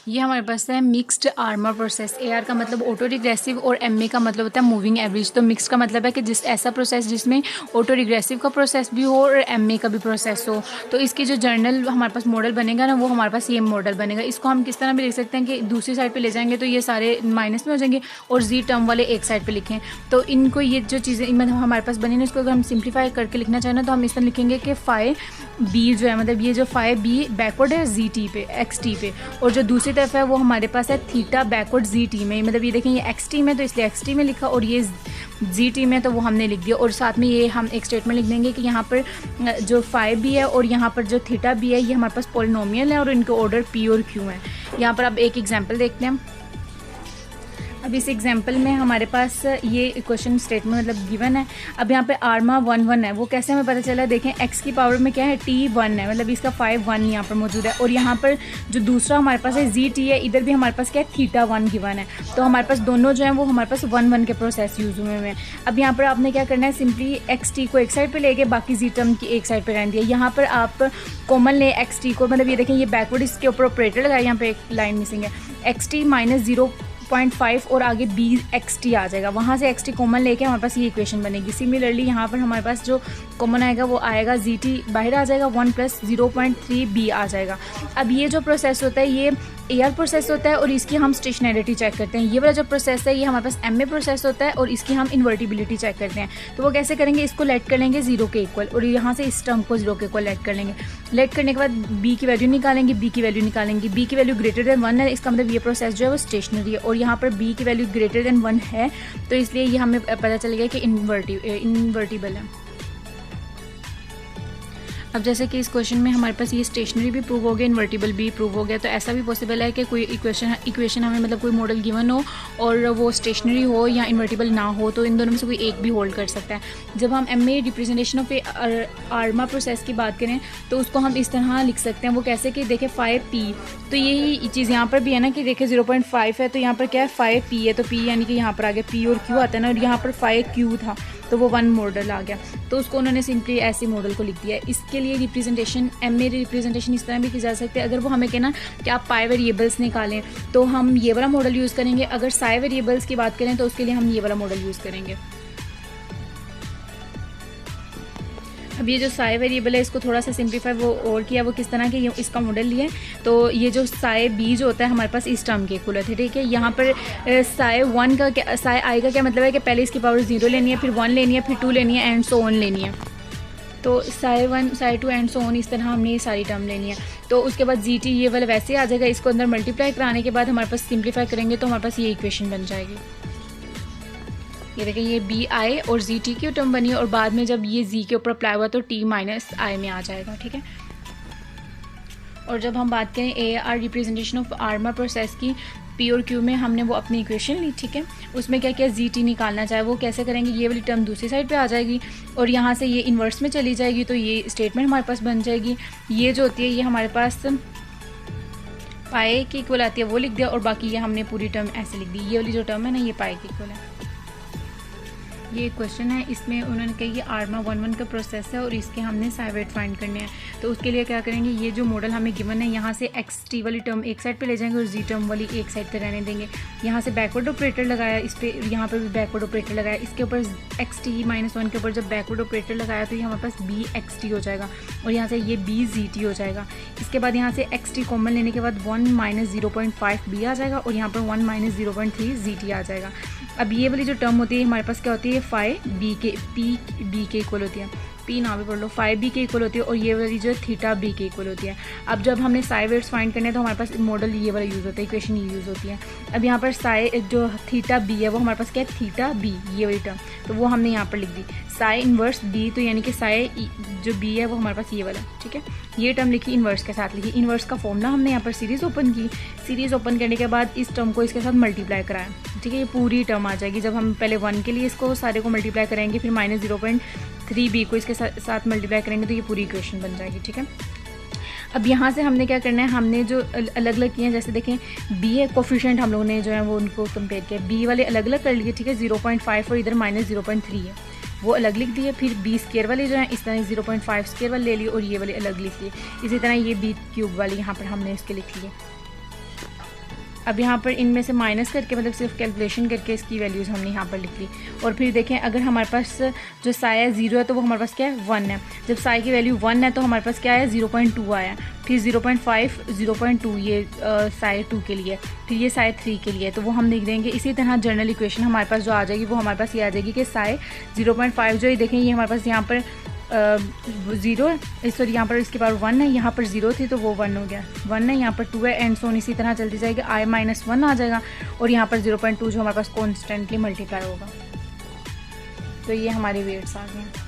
ये हमारे पास है मिक्स्ड आर्मर प्रोसेस। AR का मतलब ऑटो रिग्रेसिव और MA का मतलब होता है मूविंग एवरेज। तो मिक्स का मतलब है कि जिस ऐसा प्रोसेस जिसमें ऑटो रिग्रेसिव का प्रोसेस भी हो और MA का भी प्रोसेस हो। तो इसकी जो जर्नल हमारे पास मॉडल बनेगा ना, वो हमारे पास ये मॉडल बनेगा। इसको हम किस तरह भी लिख सकते हैं कि दूसरी साइड पर ले जाएंगे तो ये सारे माइनस में हो जाएंगे और जी टर्म वाले एक साइड पर लिखें। तो इनको ये जो चीज़ें मतलब हमारे पास बनी ना, इसको अगर हम सिंप्लीफाई करके लिखना चाहें ना, तो हम इस तरह लिखेंगे कि फाई बी जो है, मतलब ये जो फाई बी बैकवर्ड है ZT पे, XT पे, और जो दूसरी तरफ है वो हमारे पास है थीटा बैकवर्ड ZT में। मतलब ये देखें, ये XT में तो इसलिए XT में लिखा, और ये ZT में तो वो हमने लिख दिया। और साथ में ये हम एक स्टेटमेंट लिख देंगे कि यहाँ पर जो फाई बी है और यहाँ पर जो थीटा बी है, ये हमारे पास पॉलिनोमियल है और इनके ऑर्डर P और Q है। यहाँ पर अब एक एग्जाम्पल देखते हैं। अब इस एग्जाम्पल में हमारे पास ये क्वेश्चन स्टेटमेंट मतलब गिवन है। अब यहाँ पे आर्मा 1 1 है, वो कैसे हमें पता चला? देखें, x की पावर में क्या है, T1 है, मतलब इसका 5 1 यहाँ पर मौजूद है। और यहाँ पर जो दूसरा हमारे पास है ZT है, इधर भी हमारे पास क्या है, थीटा 1 गिवन है। तो हमारे पास दोनों जो हैं वो हमारे पास 1 1 के प्रोसेस यूज हुए हैं। अब यहाँ पर आपने क्या करना है, सिंपली XT को एक साइड पर लेके बाकी Z टर्म की एक साइड पर रहने दिया। यहाँ पर आप कॉमन ले XT को, मतलब ये देखें, ये बैकवर्ड इसके ऊपर ऑपरेटर लगाया, यहाँ पे एक लाइन मिसिंग है, XT माइनस 0.5 और आगे BXT आ जाएगा। वहाँ से XT कॉमन लेके हमारे पास ये इक्वेशन बनेगी। सिमिलरली यहाँ पर हमारे पास जो कॉमन आएगा वो आएगा ZT बाहर आ जाएगा, 1 + 0.3B आ जाएगा। अब ये जो प्रोसेस होता है ये AR प्रोसेस होता है और इसकी हम स्टेशनरिटी चेक करते हैं। ये वाला जो प्रोसेस है ये हमारे पास MA प्रोसेस होता है और इसकी हम इन्वर्टिबिलिटी चेक करते हैं। तो वो कैसे करेंगे, इसको लेट कर लेंगे 0 के इक्वल और यहाँ से इस टर्म को 0 के इक्वल लेट कर लेंगे। लेट करने के बाद B की वैल्यू निकालेंगे, B की वैल्यू निकालेंगे, B की वैल्यू ग्रेटर देन 1 है, इसका मतलब ये प्रोसेस जो है वो स्टेशनरी है। और यहाँ पर B की वैल्यू ग्रेटर देन 1 है, तो इसलिए ये हमें पता चलेगा कि इन्वर्टिबल है। अब जैसे कि इस क्वेश्चन में हमारे पास ये स्टेशनरी भी प्रूव हो गया, इन्वर्टिबल भी प्रूव हो गया। तो ऐसा भी पॉसिबल है कि कोई इक्वेशन हमें मतलब कोई मॉडल गिवन हो और वो स्टेशनरी हो या इन्वर्टिबल ना हो, तो इन दोनों में से कोई एक भी होल्ड कर सकता है। जब हम MA representation of Arma process की बात करें तो उसको हम इस तरह लिख सकते हैं। वो कैसे कि देखें 5P, तो यही चीज़ यहाँ पर भी है ना कि देखें 0.5 है, तो यहाँ पर क्या है 5P है, तो P यानी कि यहाँ पर आ गया P और Q आता है ना, और यहाँ पर 5Q था तो वो 1 मॉडल आ गया। तो उसको उन्होंने सिंपली ऐसे मॉडल को लिख दिया है। इसके लिए रिप्रेजेंटेशन MA रिप्रेजेंटेशन इस तरह भी की जा सकती है। अगर वो हमें कहना कि आप पाई वेरिएबल्स निकालें तो हम ये वाला मॉडल यूज़ करेंगे। अगर साई वेरिएबल्स की बात करें तो उसके लिए हम ये वाला मॉडल यूज़ करेंगे। अब ये जो साई वेरिएबल है इसको थोड़ा सा सिंप्लीफाई वो और किया, वो किस तरह के इसका मॉडल लिए। तो ये जो साई बी जो होता है हमारे पास इस टर्म के इक्वल है, ठीक है। यहाँ पर साई 1 का क्या, साई आई का क्या मतलब है कि पहले इसकी पावर 0 लेनी है, फिर 1 लेनी है, फिर 2 लेनी है, एंड सो ऑन लेनी है। तो Sai 1 Sai 2 and so on इस तरह हमने ये सारी टर्म लेनी है। तो उसके बाद ZT ये वाला वैसे आ जाएगा। इसको अंदर मल्टीप्लाई कराने के बाद हमारे पास सिंप्लीफाई करेंगे तो हमारे पास ये इक्वेशन बन जाएगी। ये देखें, ये BI और ZT की टर्म बनी है और बाद में जब ये Z के ऊपर अप्लाई हुआ तो T माइनस I में आ जाएगा, ठीक है। और जब हम बात करें AR representation of Arma process की, P और Q में हमने वो अपनी इक्वेशन ली, ठीक है। उसमें क्या क्या ZT निकालना चाहे वो कैसे करेंगे, ये वाली टर्म दूसरी साइड पे आ जाएगी और यहाँ से ये इन्वर्स में चली जाएगी, तो ये स्टेटमेंट हमारे पास बन जाएगी। ये जो होती है ये हमारे पास पाई की इक्वल आती है, वो लिख दिया और बाकी ये हमने पूरी टर्म ऐसे लिख दी। ये वाली जो टर्म है ना, ये पाई की इक्वल है। ये क्वेश्चन है, इसमें उन्होंने कहा ये आर्मा 1 1 का प्रोसेस है और इसके हमने साई वेट फाइंड करने हैं। तो उसके लिए क्या करेंगे, ये जो मॉडल हमें गिवन है यहाँ से XT वाली टर्म एक साइड पे ले जाएंगे और Z टर्म वाली एक साइड पे रहने देंगे। यहाँ से बैकवर्ड ऑपरेटर लगाया, इस पर यहाँ पर भी बैकवर्ड ऑपरेटर लगाया, इसके ऊपर XT -1 के ऊपर जब बैकवर्ड ऑपरेटर लगाया तो ये हमारे पास BXT हो जाएगा और यहाँ से ये BZT हो जाएगा। इसके बाद यहाँ से XT कॉमन लेने के बाद 1 - 0.5B आ जाएगा और यहाँ पर 1 - 0.3 ZT आ जाएगा। अब ये वाली जो टर्म होती है हमारे पास क्या होती है, फाई बी के इक्वल होती है, P ना भी पढ़ लो, फाई B के इक्वल होती है और ये वाली जो थीटा B के इक्वल होती है। अब जब हमने साई वेट्स फाइंड करने तो हमारे पास मॉडल ये वाला यूज़ होता है, इक्वेशन ये यूज़ होती है। अब यहाँ पर साई जो थीटा B है वो हमारे पास क्या है, थीटा B, ये वाली टर्म, तो वो हमने यहाँ पर लिख दी। साई इन्वर्स B, तो यानी कि साई जो B है वो हमारे पास ये वाला, ठीक है। ये टर्म लिखी, इन्वर्स के साथ लिखी। इन्वर्स का फॉर्मूला हमने यहाँ पर सीरीज़ ओपन की। सीरीज़ ओपन करने के बाद इस टर्म को इसके साथ मल्टीप्लाई कराया, ठीक है। ये पूरी टर्म आ जाएगी। जब हम पहले 1 के लिए इसको सारे को मल्टीप्लाई करेंगे, फिर -0.3B को इसके साथ मल्टीप्लाई करेंगे तो ये पूरी इक्वेशन बन जाएगी, ठीक है। अब यहाँ से हमने क्या करना है, हमने जो अलग अलग किए हैं, जैसे देखें B है, कोफिशिएंट हम लोगों ने जो है वो उनको कंपेयर किया, B वाले अलग अलग कर लिए, ठीक है। 0.5 और इधर -0.3 है, वो अलग लिख दिए। फिर B स्क्वायर वाले जो है इस तरह 0.5 स्क्वायर वाले ले लिए और ये वाले अलग लिख लिए। इसी तरह ये B क्यूब वाली यहाँ पर हमने इसके लिख लिए। अब यहाँ पर इनमें से माइनस करके मतलब सिर्फ कैलकुलेशन करके इसकी वैल्यूज़ हमने यहाँ पर लिख ली। और फिर देखें अगर हमारे पास जो साई है 0 है तो वो हमारे पास क्या है 1 है। जब साई की वैल्यू 1 है तो हमारे पास क्या है 0.2 आया, फिर 0.5 0.2 ये साई 2 के लिए, फिर ये साई 3 के लिए, तो वो हम लिख देंगे। इसी तरह जनरल इक्वेशन हमारे पास जो आ जाएगी वो हमारे पास ये आ जाएगी कि साई 0.5 जो ये देखें ये हमारे पास यहाँ पर 0 सॉरी यहाँ पर इसके पावर 1 है, यहाँ पर 0 थी तो वो 1 हो गया, 1 है, यहाँ पर 2 है, एंड सोन इसी तरह चलती जाएगी। i-1 आ जाएगा और यहाँ पर 0.2 जो हमारे पास कॉन्स्टेंटली मल्टीप्लाई होगा। तो ये हमारे वेट्स आ गए।